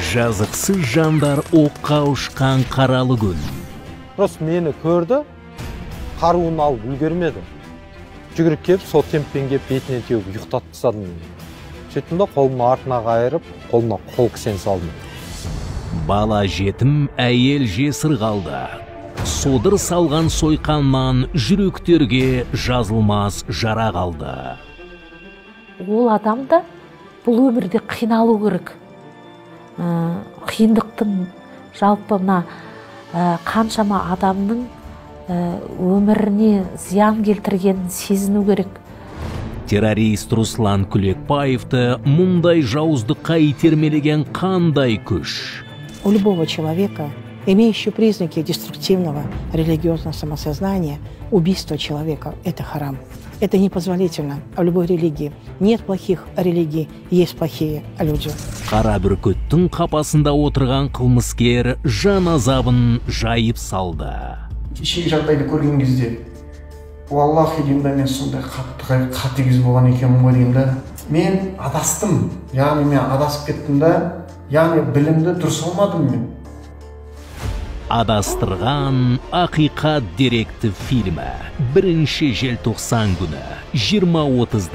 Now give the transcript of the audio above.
Жазықсыз жандар оққа ұшқан қаралы күн. Просто мені көрді, қаруын алып үлгермеді. Жүгіріп кеп, сол темппен кеп бетіне теуіп ұйықтатып тастадым. Сөйттім да қолыма артына қайырып, қолыма қол кісен салдым. Бала жетім, әйел жесір қалды. Содыр салған сойқаннан жүректерге жазылмас жара қалды. Ол адам да бұл өмірде қиналу керек. Қиындықтың жалпы қаншама адамның өміріне зиян келтіргенін сезіну керек. Террорист Руслан Күлекбаевты мұндай жауыздыққа итермелеген қандай күш? У любого человека, имеющего признаки деструктивного религиозного самосознания, убийство человека – это харам. Это непозволительно в любой религии. Нет плохих религий, есть плохие люди. Қара бүркіттің қапасында отырған қылмыскер жан азабын жайып салды. Кешегі жағдайды көрген кезде, Аллахи деймін да, мен сондай қатыгез болған екенмін ғой деймін да. Мен адастым, яғни мен адасып кеттім да, яғни білімді дұрыс алмадым мен. Адастырған ақиқат деректі фильмі 1 желтоқсан күні 20:30.